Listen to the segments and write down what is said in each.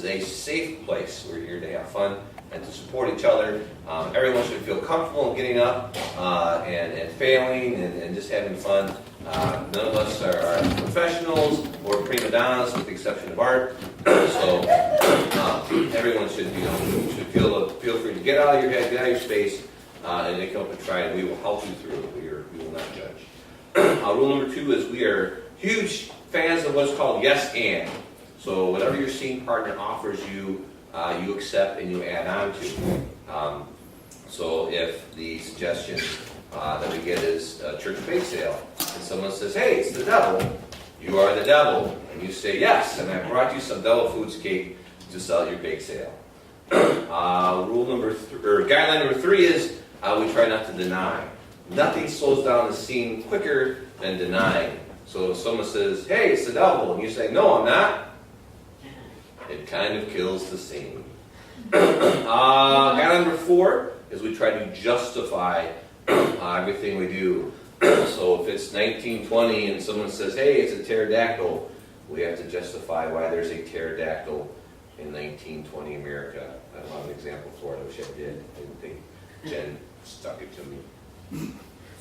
a safe place. We're here to have fun and to support each other. Everyone should feel comfortable in getting up and failing and just having fun. None of us are professionals or prima donnas with the exception of Art. So everyone should feel free to get out of your head, get out of your space, and they come up and try, and we will help you through it. We will not judge. Rule number 2 is we are huge fans of what's called yes and. So whatever your scene partner offers you, you accept and you add on to. So if the suggestion that we get is a church bake sale, and someone says, hey, it's the devil, you are the devil, and you say yes, and I brought you some Devil Foods cake to sell at your bake sale. Guideline number 3 is we try not to deny. Nothing slows down the scene quicker than denying. So if someone says, hey, it's the devil, and you say, no, I'm not, it kind of kills the scene. Guideline number 4 is we try to justify everything we do. So if it's 1920 and someone says, hey, it's a pterodactyl, we have to justify why there's a pterodactyl in 1920 America. I don't have an example for it. I wish I did. I didn't think Jen stuck it to me.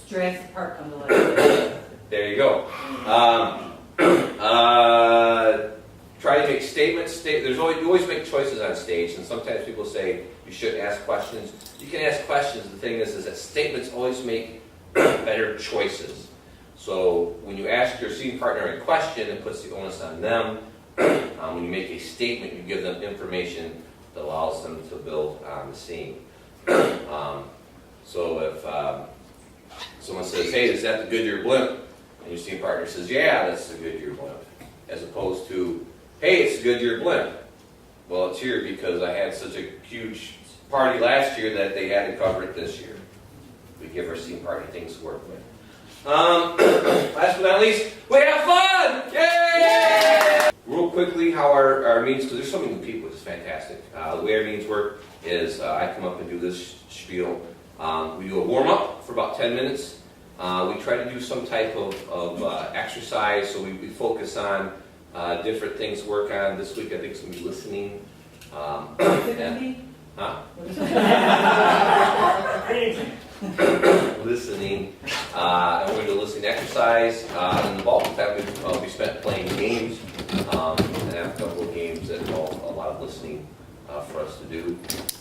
Jurassic Park on the list. There you go. Try to make statements. You always make choices on stage, and sometimes people say you should ask questions. You can ask questions. The thing is that statements always make better choices. So when you ask your scene partner a question, it puts the onus on them. When you make a statement, you give them information that allows them to build on the scene. So if someone says, hey, is that the Goodyear blimp? And your scene partner says, yeah, that's the Goodyear blimp. As opposed to, hey, it's the Goodyear blimp. Well, it's here because I had such a huge party last year that they had to cover it this year. We give our scene partner things to work with. Last but not least, we have fun! Yay! Real quickly, how our meetings, because there's so many people, it's fantastic. The way our meetings work is I come up and do this spiel. We do a warm-up for about 10 minutes. We try to do some type of exercise, so we focus on different things to work on. This week I think it's going to be listening. Listening. And we're going to do a listening exercise. And the bulk of the time will be spent playing games. And I have a couple of games that involve a lot of listening for us to do.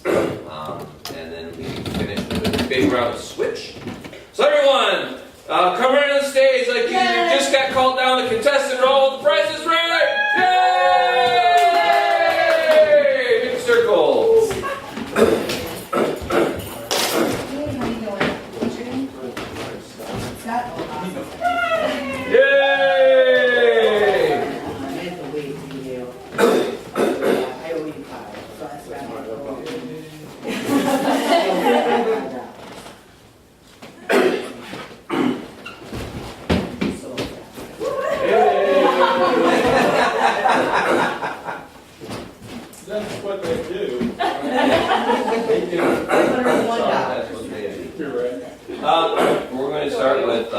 And then we finish with a big round of switch. So everyone, come right on the stage like you just got called down the contestant roll. The price is right! Yay! Big circles. That's what they do. We're going to start with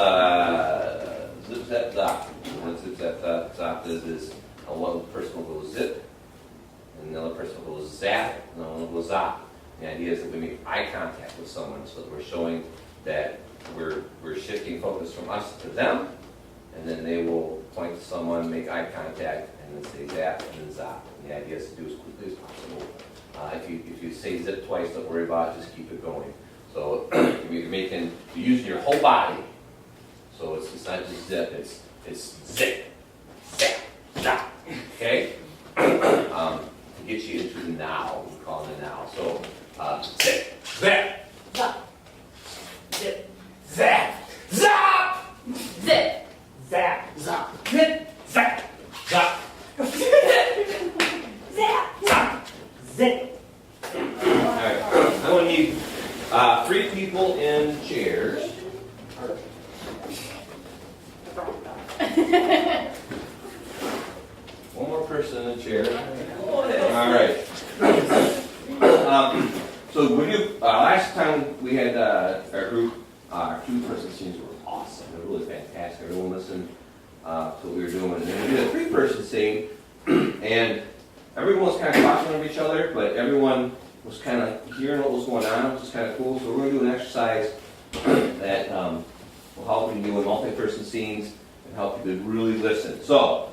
zip, zap, zop. What zip, zap, zop is one person will go zip, and another person will go zap, and another one will go zop. The idea is that we make eye contact with someone, so that we're showing that we're shifting focus from us to them, and then they will point to someone, make eye contact, and then say zap, and then zop. And the idea is to do as quickly as possible. If you say zip twice, don't worry about it, just keep it going. So you're using your whole body. So it's not just zip, it's zip, zap, zap. Okay? To get you into the now, we call it the now. So zip, zap, zap, zip, zap, zap, Zip. Zap, zap, Zip. zap, zap. Zap. Zap. zip. Alright, I want to need 3 people in chairs. One more person in the chair. Alright. So we do, last time we had our group, our 2-person scenes were awesome. They were really fantastic. Everyone listened to what we were doing. And then we did a 3-person scene, and everyone was kind of talking over each other, but everyone was kind of hearing what was going on, which is kind of cool. So we're going to do an exercise that will help you do in multi-person scenes and help you to really listen. So,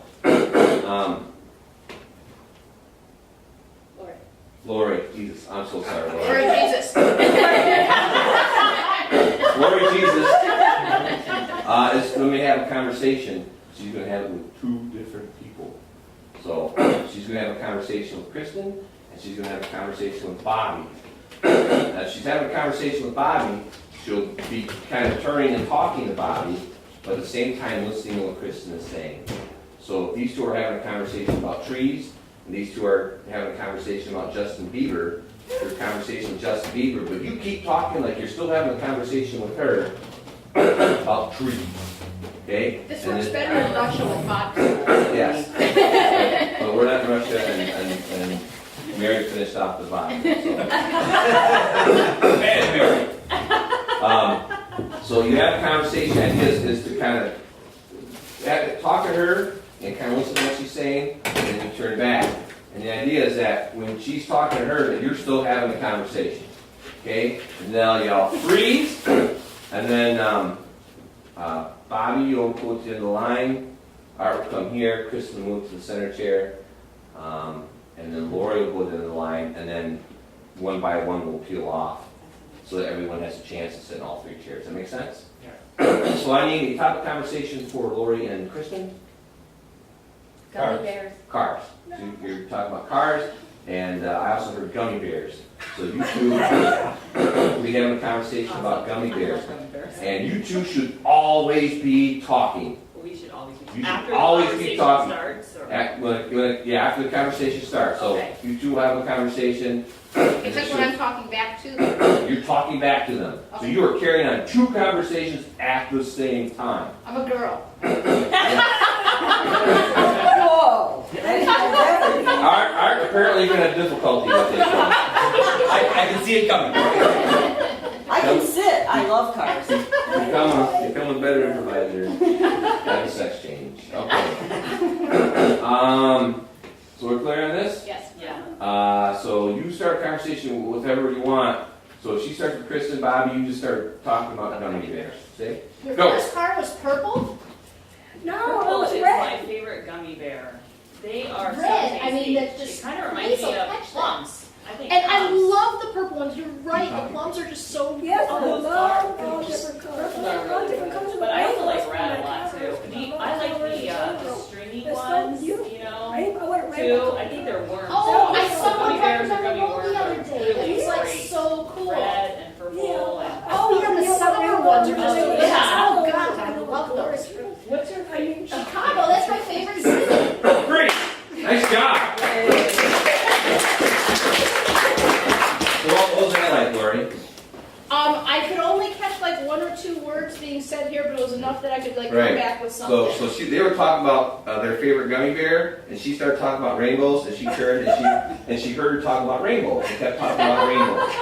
Lori, Jesus, I'm so sorry, Lori. Lord Jesus. Lori Jesus is going to have a conversation. She's going to have it with two different people. So she's going to have a conversation with Kristen, and she's going to have a conversation with Bobby. As she's having a conversation with Bobby, she'll be kind of turning and talking to Bobby, but at the same time listening to what Kristen is saying. So if these two are having a conversation about trees, and these two are having a conversation about Justin Bieber, there's a conversation with Justin Bieber, but you keep talking like you're still having a conversation with her about trees. Okay? This And works then- better in Russia with vodka. Yes. But we're not in Russia, and Mary finished off the vodka. So you have a conversation. The idea is to kind of talk to her and kind of listen to what she's saying, and then you turn back. And the idea is that when she's talking to her, that you're still having a conversation. Okay? And then I'll yell, freeze! And then Bobby, you'll go to the end of the line. Art will come here. Kristen will move to the center chair. And then Lori will go to the end of the line. And then one by one we'll peel off so that everyone has a chance to sit in all three chairs. Does that make sense? Yeah. So I need a topic conversation for Lori and Kristen. Gummy bears. Cars. So you're talking about cars. And I also heard gummy bears. So you two will be having a conversation about gummy bears. And you two should always be talking. We should always be. You should After always the be conversation talking. starts, or? After the conversation starts. So Okay. you two will have a conversation. Except when I'm talking back to them. You're talking back to them. So you are carrying on two conversations at the same time. I'm a girl. Whoa. Art apparently you're going to have difficulty with this one. I can see it coming. I can sit. I love cars. You become a better improviser. Have a sex change. Okay. So we're clear on this? Yes. Yeah. So you start a conversation with whoever you want. So if she starts with Kristen, Bobby, you just start talking about gummy bears. See? Your Go. first car was purple? Purple is my favorite gummy bear. They are so Red. I tasty. mean, that's just- It kind of reminds Hazel, me of catch that. plums. I think And I plums. love the purple ones. You're right. The plums are just so. Yes, I those love are all different colors. Those are really good. But I also like red a lot too. I like the stringy That's so ones, beautiful. you know, I want it too. I think they're worms. Oh, I So saw one gummy bears or on the gummy road worms the other are day. It really was like great. so cool. Red and purple and. Oh, yeah, the summer ones are just. Oh, Yeah. Oh, God, I love those. What's your favorite? Chicago, that's my favorite city. Great. Nice job. So what was that like, Lori? I could only catch like one or two words being said here, but it was enough that I could like Right. come back with something. So they were talking about their favorite gummy bear, and she started talking about rainbows, and she turned and she heard her talk about rainbows. She kept talking about rainbows.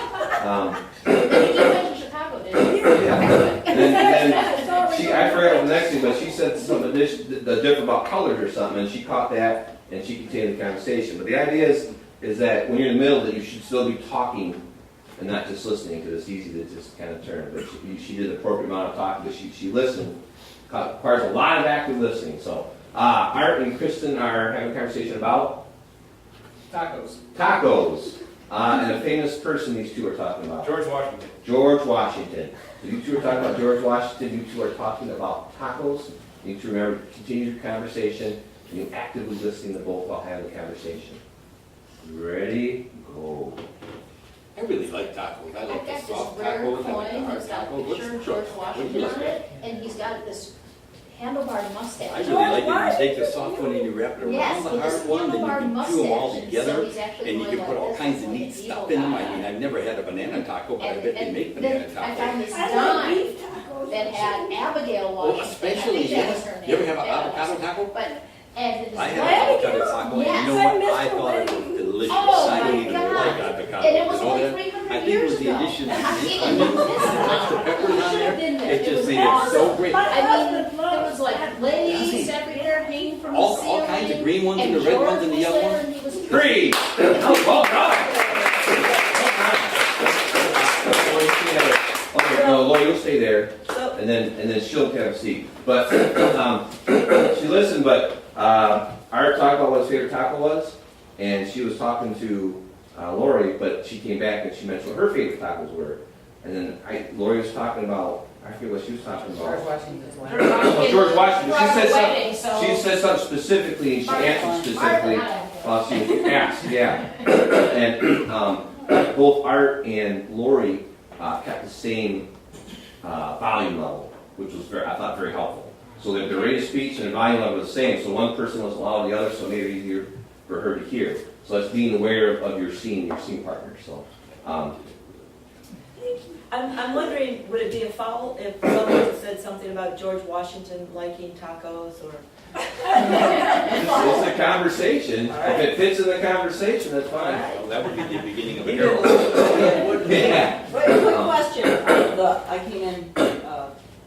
You did mention Chicago, didn't you? Yeah. And then I forgot what the next thing, but she said something different about colors or something, and she caught that, and she continued the conversation. But the idea is that when you're in the middle, that you should still be talking and not just listening, because it's easy to just kind of turn. But she did the appropriate amount of talking, but she listened. Requires a lot of active listening. So Art and Kristen are having a conversation about Tacos. tacos. And a famous person these two are talking about. George Washington. George Washington. So you two are talking about George Washington. You two are talking about tacos. You two remember, continue your conversation. And you actively listening to both while having the conversation. Ready? Go. I really like tacos. I I've like the got soft this rare tacos. I like the coin hard who's got a tacos. picture of George Washington on it, and he's got this handlebar mustache. I really like it. You take the soft one and you wrap it around Yes, the with this hard one, then you handlebar can chew them all mustache, and together, so he's actually and you going can put like all this, kinds of like neat a stuff evil in them. guy. I mean, I've never had a banana taco, but I bet they make And then banana I found tacos. this I like dime beef tacos. that had Abigail Oh, Washington. especially, I think that was yes. her name. You ever have an Yeah. avocado taco? But, and it was I had red, an avocado taco, and Yes. you know I what? miss I the thought it wedding. was delicious. Oh, I my don't even God. like avocado. and it was You know only that? 300 I think it years was the ago. addition of I the mean, onions, this is the not- peppers on should have been there. there. It just was made it awesome. so great. My I mean, husband there loves was like lace everywhere hanging from the All ceiling. kinds of green ones and and the red George ones and the was yellow there, ones. and he was Three. Oh, well done. Okay, no, Lori, you'll stay there, So, and then she'll have a seat. But she listened, but Art talked about what his favorite taco was, and she was talking to Lori, but she came back and she mentioned what her favorite tacos were. And then Lori was talking about, I forget what she was talking about. Oh, George Washington. She said something specifically, and she answered specifically while she was asked. Yeah, and both Art and Lori kept the same volume level, which was I thought very helpful. So that the rate of speech and the volume level was the same. So one person was louder than the other, so it made it easier for her to hear. So that's being aware of your scene partner. So. I'm wondering, would it be a foul if someone said something about George Washington liking tacos or? It's a conversation. If it fits in the conversation, that's fine. Well, that would be the beginning of a He Harold. Yeah. Wait, a quick question. I came in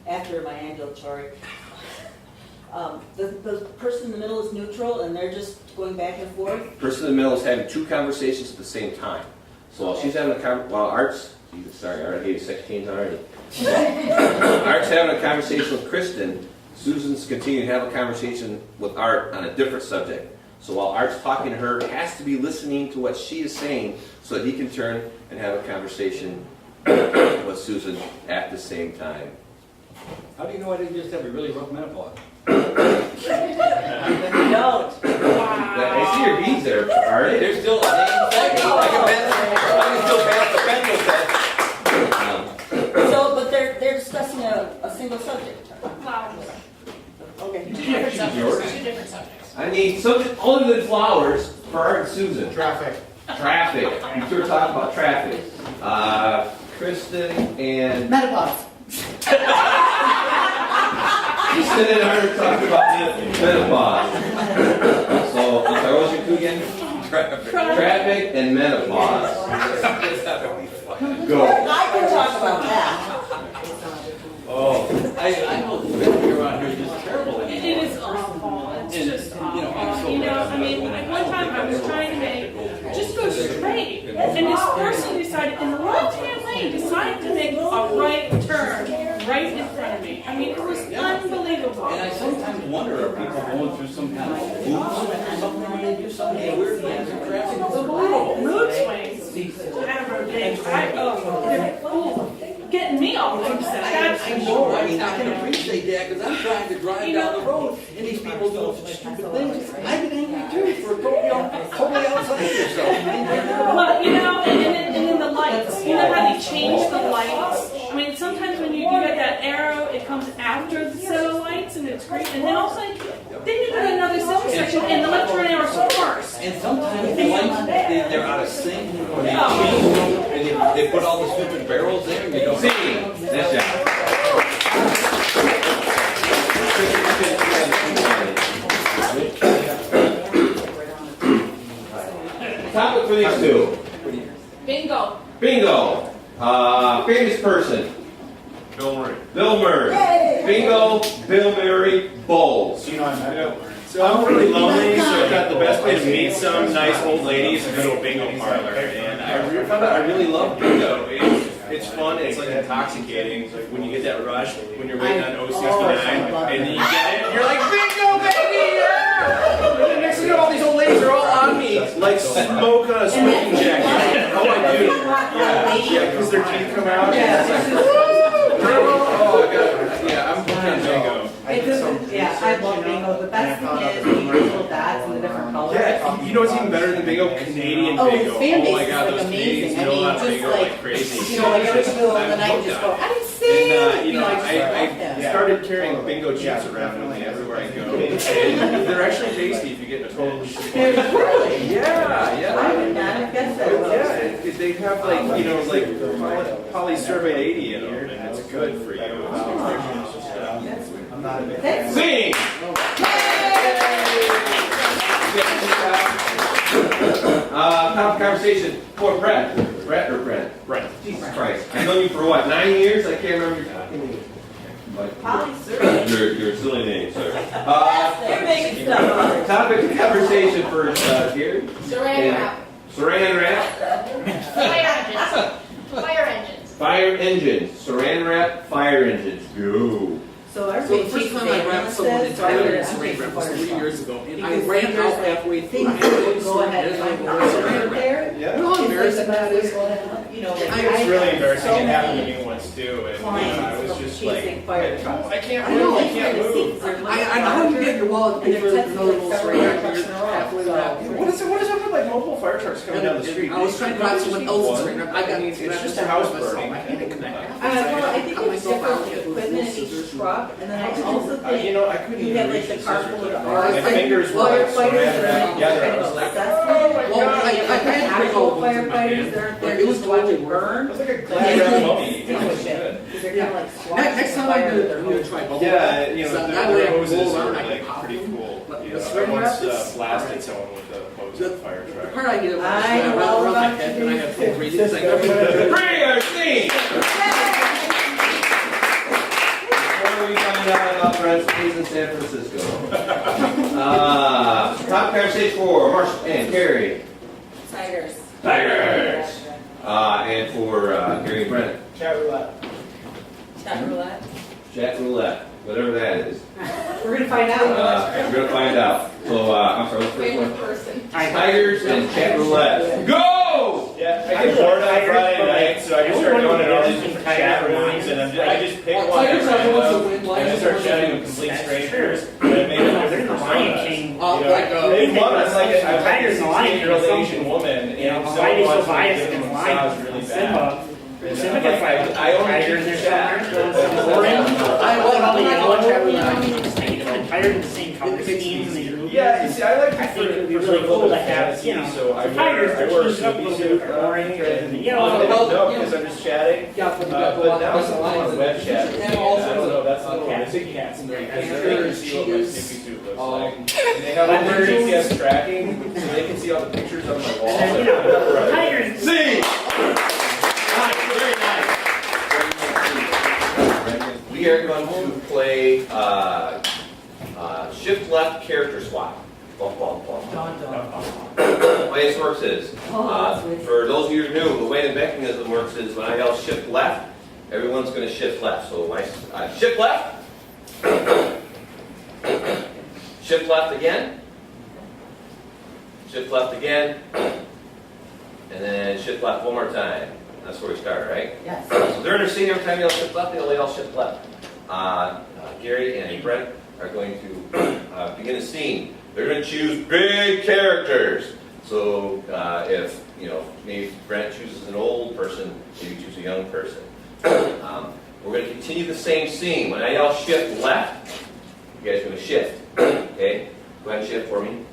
after my ambulatory. The person in the middle is neutral and they're just going back and forth? Person in the middle is having two conversations at the same time. So while she's having while Art's, sorry, I already gave you 16 already. Art's having a conversation with Kristen, Susan's continuing to have a conversation with Art on a different subject. So while Art's talking to her, has to be listening to what she is saying so that he can turn and have a conversation with Susan at the same time. How do you know I didn't just have a really rough menopause? Then you don't. I see your beads there, Art. There's still a I can still pass the pencil test. So, but they're discussing a single subject. Okay. Two different subjects. I need something other than flowers for Art and Susan. Traffic. Traffic. You two are talking about traffic. Kristen and Menopause. Kristen and Art are talking about menopause. So, I'm sorry, what was your two again? Traffic and menopause. Go. I can talk about that. Oh, I know the behavior around here is just terrible. It is awful. It's And, just you know, awful. I'm so You know, glad I mean, like one time I was trying to make, just go straight. And this person decided, in the left-hand lane, decided to make a right turn right in front of me. I mean, it was unbelievable. And I sometimes wonder, are people going through some kind of boost or something when they do something weird things in traffic? It's unbelievable. Mood swings, whatever days. They're getting me all upset. That's I know, I mean, I can appreciate that because I'm trying to drive down the road and these people do such stupid things. I get angry too for totally outside yourself. Well, you know, and then the lights. You know how they change the lights? I mean, sometimes when you get that arrow, it comes after the set of lights and it's green. And then all of a sudden, then you go to another section and the left turn arrow is first. And sometimes the lights, they're out of sync or they change them and they put all the stupid barrels there and you don't. See, nice job. Topic for these two. Bingo. Bingo. Famous person. Bill Murray. Bill Murray. Bingo. Bill Murray. Bowls. You know, I met Bill Murray. So I'm really lonely, so I thought the best way to meet some nice old ladies is go to a bingo parlor. And I found out I really love bingo. It's fun, it's like intoxicating. It's like when you get that rush, when you're waiting on 069, and then you get it, and you're like, bingo, baby! Yeah! And then next thing you know, all these old ladies are all on me, like smoke on a smoking jacket. Oh, I do. Yeah, because their teeth come out. And it's like, oh, God. Yeah, I'm on bingo. Yeah, I love bingo. The best thing is the little dots and the different colors. Yeah, you know what's even better than bingo? Canadian Oh, bingo. his fan Oh base my is God, like those Canadians amazing. I know mean, about just bingo like, like crazy. you know, like every middle of the night, just go, I'm sick. And, you know, I just love I that. started carrying bingo chips around with me everywhere I go. And they're actually tasty if you get a total shit. Really? Yeah, yeah. I would not have guessed that. Yeah, they have like, you know, like polysorbate 80 in them, and it's good for you. That's Sing. Top conversation for Brett or Brent? Right. Jesus Christ. I've known you for what, 9 years? I can't remember your fucking name. Polly, sir. Your silly name, sir. They're making stuff up. Topic of conversation for Gary. Saran wrap. Saran wrap. Fire engines. Fire engines. Fire engines. Saran wrap. Fire engines. Go. So So everybody the first takes time I wrapped someone says, entirely in I'm saran wrap was 3 years ago, and I Because ran there's out like halfway through. things I that had would to go ahead there's and like find a out saran wrap. there. Yeah. You know how It's embarrassing like that the is? best way to, you know, like It's really embarrassing. so It happened to many me once too, and I clients was from just chasing like, fire trucks. I can't I know, move, I I can't move. I know how you get your wallet And paid they're for testing another like little several saran wrap, trucks you're in a row, halfway so- wrapped. What is up with like multiple fire trucks coming down the street? I was trying to grab someone else's saran wrap, I got. It's just a house burning. I had to connect. Well, I think it's different with equipment in each truck, and then I also think You know, I couldn't you even have like reach the the carpool scissors. or My fingers were like firefighters slammed that are together. I kind was of like, assessment. Well, I had to bring Actual all those in my firefighters, hand. they're Like, there it was just to watch totally it it burn. was like a glad wrapped mummy. It was good. Because they're kind of like swapping Next time I do it, I'm gonna try both. Yeah, you So know, that the way I can hoses roll around, are I can like pop pretty them. cool. But You the know, I saran once wrap is- blasted someone with a hose in a fire The truck. part I did was I I know wrapped all around my about head you. and I had full breathing. It's like, Bring our scene! Before we find out about recipes in San Francisco. Top conversation for Marshall and Carrie. Tigers. Tigers. And for Gary and Brennan. Chat roulette. Chat roulette. Chat roulette, whatever that is. We're gonna find out. We're gonna find out. So, I'm sorry, what's the first one? person. Tigers and chat roulette. Go! Yeah, I get bored on Friday night, so I just start going in all these different chat rooms, and I just pick one at Tigers are the ones that random, win, and Lions I are start the ones chatting that with complete strangers, and I make a different personas. They want us like a Tigers and Lions year old are Asian woman, You know, and why are they someone so wants me to biased give them a against massage Lions? really Simba. bad. Simba can fight I only Tiger keep and the chat. Tired of the same color schemes and these movies. Yeah, you see, I like I think it would be for really a cool little to bit have, fantasy, you know, so I Tigers wear that a choose up a Snoopy little suit bit orange and, you no, know, because I'm just chatting. Yeah, but But now it's on web chat. And I also, don't know, that's a little cats, risky. cats, and Because cats. they can see what my Snoopy suit looks like. And they have But all there's- GPS tracking, so they can see all the pictures on my wall. and then, you know, Tigers. See! Very nice. We are going to play shift left character swap. Bum, bum, bum. The way this works is, for those of you who are new, the way the mechanism works is when I yell shift left, everyone's going to shift left. So my shift left, shift left again, shift left again, and then shift left one more time. That's where we start, right? Yes. So they're interesting. Every time you all shift left, they'll all shift left. Gary and Brent are going to begin a scene. They're going to choose big characters. So if maybe Brent chooses an old person, maybe choose a young person. We're going to continue the same scene. When I yell shift left, you guys are going to shift. Okay? Go ahead and shift for me.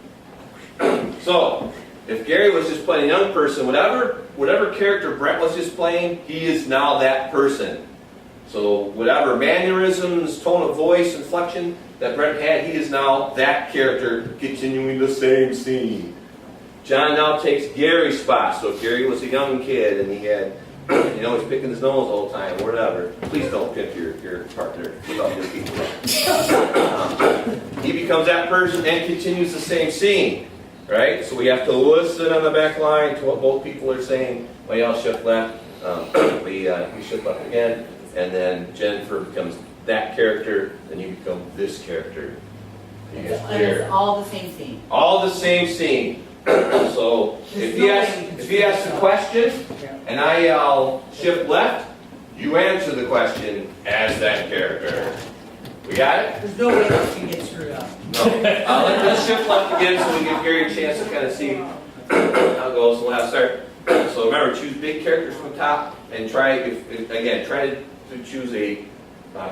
So if Gary was just playing a young person, whatever character Brent was just playing, he is now that person. So whatever mannerisms, tone of voice, inflection that Brent had, he is now that character continuing the same scene. John now takes Gary's spot. So if Gary was a young kid and he had, he's picking his nose all the time or whatever, please don't pick your partner with other people. He becomes that person and continues the same scene. Right? So we have to listen on the back line to what both people are saying. Well, y'all shift left. We shift left again. And then Jennifer becomes that character, then you become this character. You guys And clear? it's all the same scene. All the same scene. So if he asks a question and I yell shift left, you answer the question as that character. We got it? There's no way this can get screwed up. No. Let's shift left again so we give Gary a chance to kind of see how it goes. We'll have to start. So remember, choose big characters from the top and try to choose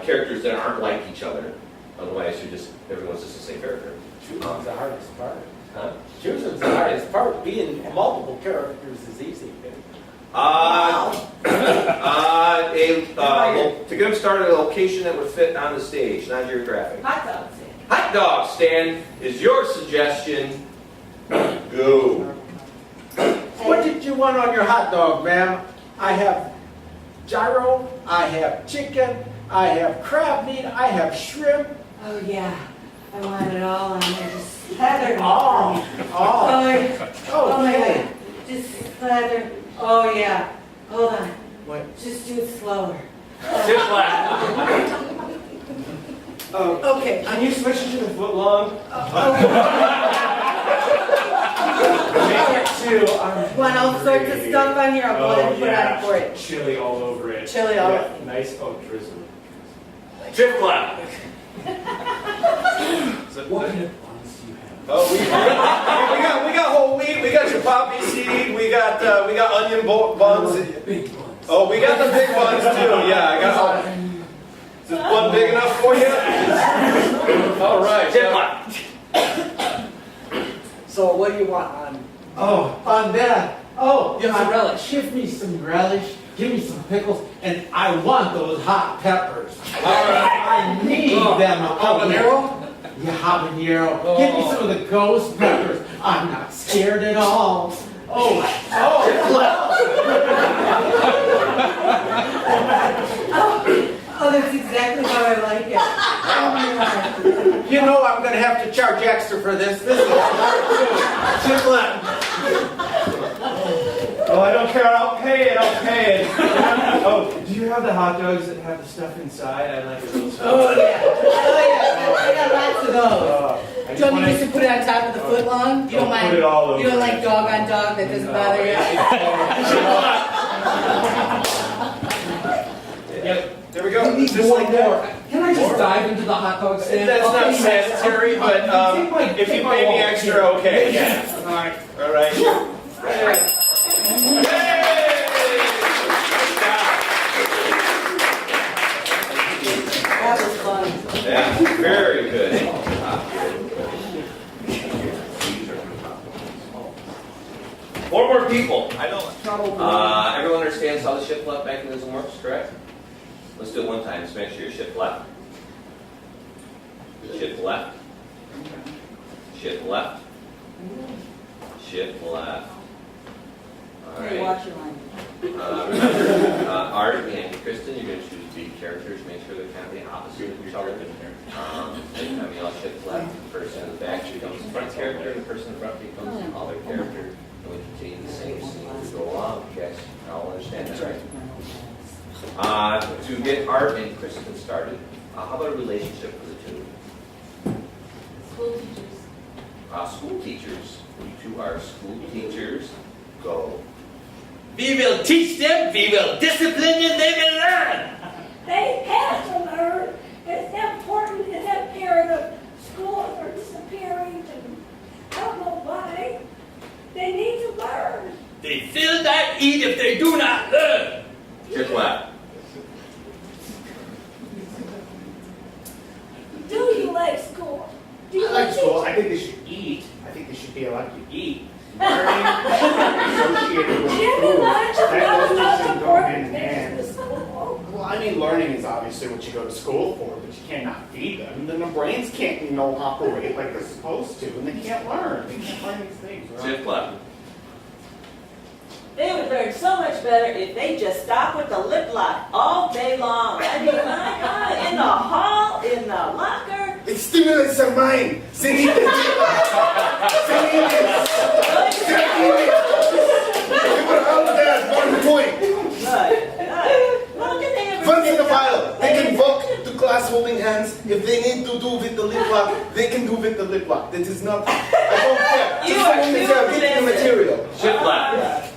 characters that aren't like each other. Otherwise, everyone's just the same character. Choosing's the hardest part. Huh? Choosing's the hardest part. Being multiple characters is easy. To get them started, a location that would fit on the stage, not geographic. Hot dog stand. Hot dog stand is your suggestion. Go. What did you want on your hot dog, ma'am? I have gyro, I have chicken, I have crab meat, I have shrimp. Oh, yeah. I want it all on there, just slather it Oh, on. oh, Oh my okay. God. Just slather. Oh, yeah. Hold on. What? Just do it slower. Okay, can you switch it to the foot long? Make it to, Want all sorts of stuff on here? I'll go ahead and put it on for it. Chili all over it. Chili all Yeah, nice, oh, drizzle. Chip clap. What kind of buns do you have? Oh, we got whole wheat, we got your poppy seed, we got onion buns. Big buns. Oh, we got the big buns too, yeah, I got all. Is this one big enough for you? All right. Chip clap. So what do you want on? Oh, on that. Oh, Give us a relish. Give me some relish. Give me some pickles, and I want those hot peppers. All right. I need them. Habanero? Yeah, habanero. Give me some of the ghost peppers. I'm not scared at all. Oh, Oh, that's exactly how I like it. Oh my God. you know I'm gonna have to charge extra for this. This is hard too. Chiplet. Oh, I don't care, I'll pay it. Oh, do you have the hot dogs that have the stuff inside? I like those. Oh, yeah. Oh, yeah. I got lots of those. I Do you want me wanna- just to put it on top of the foot long? You don't Put mind? it all over. You don't like dog on dog? That doesn't bother you? Yep, there we go. We need Just more like and more. that. Can I just dive into the hot dog stand? That's not sanitary, but if you pay me extra, okay, yeah. All right. Yay! That was fun. Yeah, very good. Four more people. I know. Everyone understands how the shift left mechanism works, correct? Let's do it one time. Just make sure you shift left. Shift left. Shift left. Shift left. All Hey, right. watch your line. Remember, Art and Kristen, you're going to choose the characters. Make sure they're kind of the opposite of each other. Anytime you all shift left, the person in the back becomes the front character, the person in the front becomes the other character. And we continue the same scene as we go along. You guys all understand that, right? To get Art and Kristen started, how about a relationship for the two? School teachers. School teachers. You two are school teachers. Go. We will teach them, we will discipline them, they will learn. They have to learn. It's important in that period of schools are disappearing, and I don't know why. They need to learn. They will not eat if they do not learn. Shift left. Do you like school? Do you I like school. teaching? I think they should eat. I think they should be allowed to eat. Learning, associated with Jim food. and I just That got those two enough should go important hand in hand. things to school. Well, I mean, learning is obviously what you go to school for, but you cannot feed them. Then their brains can't, operate like they're supposed to, and they can't learn. They can't learn these things, right? Shift left. They would learn so much better if they just stop with the lip lock all day long. I mean, my God, in the hall, in the locker. It stimulates their mind. Once in a while, they can walk to class holding hands. If they need to do with the lip lock, they can do with the lip lock. That is not, I don't care. You Just are as long as they are getting the material. Shift left.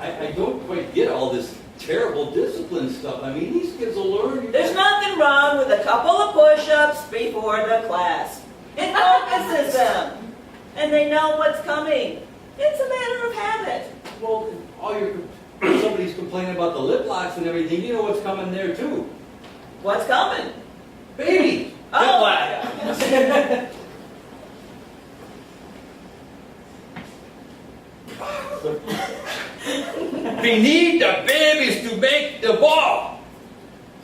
I don't quite get all this terrible discipline stuff. I mean, these kids will learn. There's nothing wrong with a couple of push-ups before the class. It focuses them, and they know what's coming. It's a matter of habit. Well, somebody's complaining about the lip locks and everything. You know what's coming there too. What's coming? Baby. Oh, We need the babies to make the ball.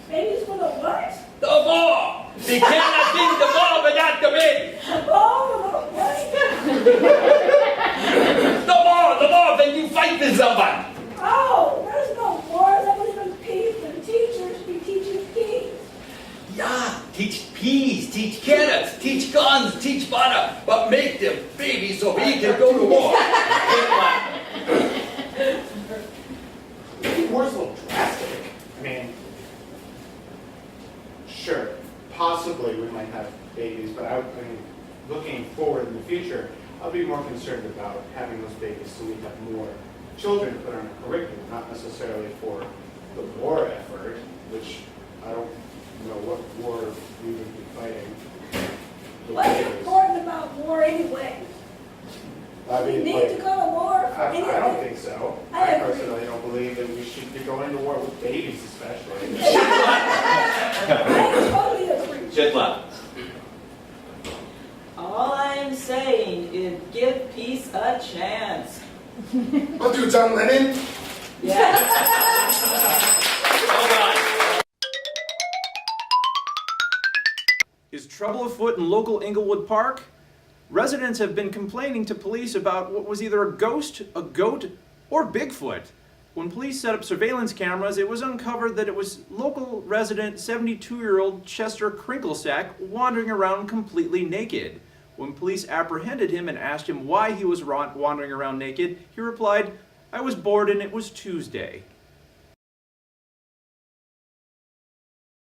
Babies with a what? The ball. We cannot sing the ball without the baby. A ball with a what? The ball, when you fight with someone. Oh, there's no wars. That was even peace and teachers. sons teach Sparta, but make them babies so he can go to war. War's a little drastic. I mean, sure, possibly we might have babies, but I mean, looking forward in the future, I'll be more concerned about having those babies so we have more children to put on a curriculum, not necessarily for the war effort, which I don't know what war we would be fighting. with What's babies. important about war anyway? I We mean, need like, to go to war for I don't anything. think so. I I agree. personally don't believe that we should be going to war with babies especially. I totally agree. Chitla. All I'm saying is give peace a chance. I'll do John Lennon. Is trouble afoot in local Inglewood Park? Residents have been complaining to police about what was either a ghost, a goat, or Bigfoot. When police set up surveillance cameras, it was uncovered that it was local resident 72-year-old Chester Crinklesack wandering around completely naked. When police apprehended him and asked him why he was wandering around naked, he replied, "I was bored and it was Tuesday."